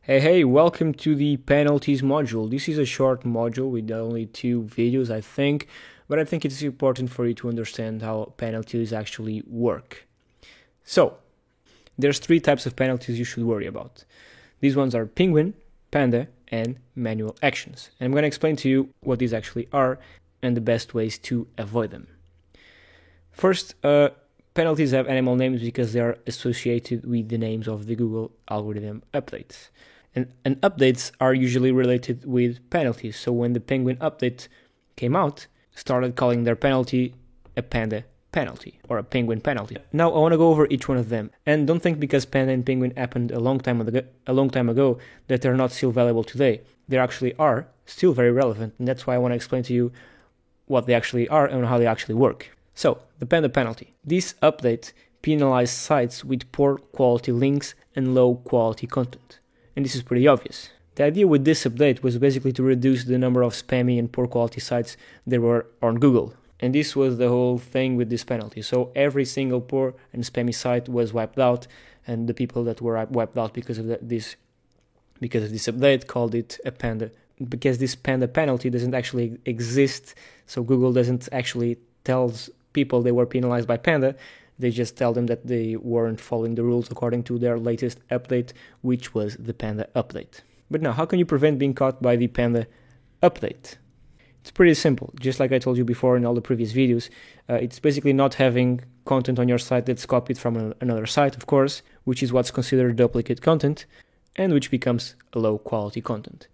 Hey, welcome to the penalties module. This is a short module with only 2 videos, I think, but I think it's important for you to understand how penalties actually work. So, there's 3 types of penalties you should worry about. These ones are Penguin, Panda, and manual actions. And I'm going to explain to you what these actually are and the best ways to avoid them. First, penalties have animal names because they are associated with the names of the Google algorithm updates. And updates are usually related with penalties. So when the Penguin update came out, started calling their penalty a Panda penalty or a Penguin penalty. Now I want to go over each one of them. And don't think because Panda and Penguin happened a long time ago that they're not still valuable today. They actually are still very relevant, and that's why I want to explain to you what they actually are and how they actually work. So, the Panda penalty. This update penalized sites with poor quality links and low quality content. And this is pretty obvious. The idea with this update was basically to reduce the number of spammy and poor quality sites there were on Google. And this was the whole thing with this penalty. So every single poor and spammy site was wiped out, and the people that were wiped out because of this update called it a Panda. Because this Panda penalty doesn't actually exist, so Google doesn't actually tell people they were penalized by Panda. They just tell them that they weren't following the rules according to their latest update, which was the Panda update. But now, how can you prevent being caught by the Panda update? It's pretty simple. Just like I told you before in all the previous videos, it's basically not having content on your site that's copied from another site, of course, which is what's considered duplicate content, and which becomes low quality content.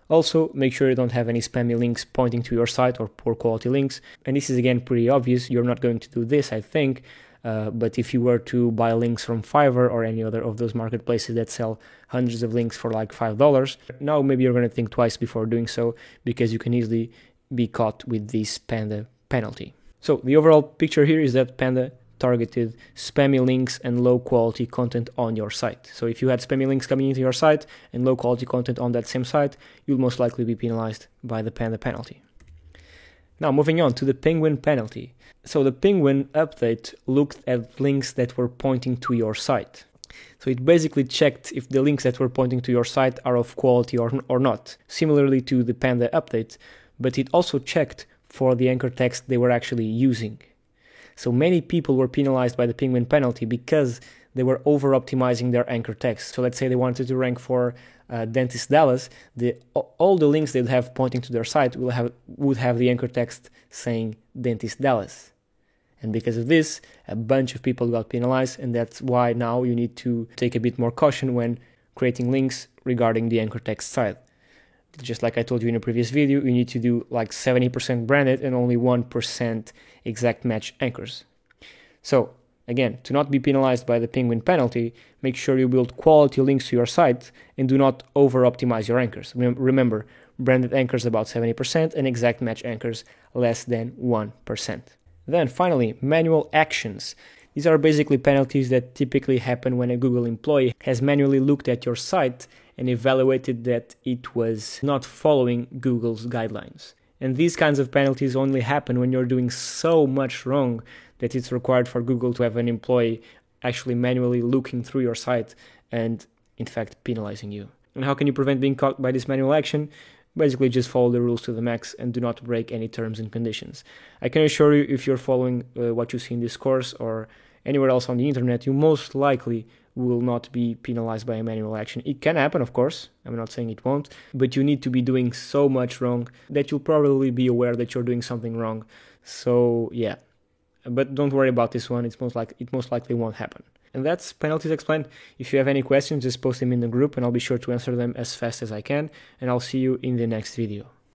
Also, make sure you don't have any spammy links pointing to your site or poor quality links. And this is again pretty obvious. You're not going to do this, I think. But if you were to buy links from Fiverr or any other of those marketplaces that sell hundreds of links for like $5, now maybe you're going to think twice before doing so, because you can easily be caught with this Panda penalty. So the overall picture here is that Panda targeted spammy links and low quality content on your site. So if you had spammy links coming into your site and low quality content on that same site, you'll most likely be penalized by the Panda penalty. Now moving on to the Penguin penalty. So the Penguin update looked at links that were pointing to your site. So it basically checked if the links that were pointing to your site are of quality or not, similarly to the Panda update, but it also checked for the anchor text they were actually using. So many people were penalized by the Penguin penalty because they were over-optimizing their anchor text. So let's say they wanted to rank for Dentist Dallas, all the links they'd have pointing to their site would have the anchor text saying Dentist Dallas. And because of this, a bunch of people got penalized, and that's why now you need to take a bit more caution when creating links regarding the anchor text site. Just like I told you in a previous video, you need to do like 70% branded and only 1% exact match anchors. So, again, to not be penalized by the Penguin penalty, make sure you build quality links to your site and do not over-optimize your anchors. Remember, branded anchors about 70% and exact match anchors less than 1%. Then finally, manual actions. These are basically penalties that typically happen when a Google employee has manually looked at your site and evaluated that it was not following Google's guidelines. And these kinds of penalties only happen when you're doing so much wrong that it's required for Google to have an employee actually manually looking through your site and, in fact, penalizing you. And how can you prevent being caught by this manual action? Basically, just follow the rules to the max and do not break any terms and conditions. I can assure you, if you're following what you see in this course or anywhere else on the internet, you most likely will not be penalized by a manual action. It can happen, of course. I'm not saying it won't, but you need to be doing so much wrong that you'll probably be aware that you're doing something wrong. So yeah, but don't worry about this one. It most likely won't happen. And that's penalties explained. If you have any questions, just post them in the group and I'll be sure to answer them as fast as I can. And I'll see you in the next video.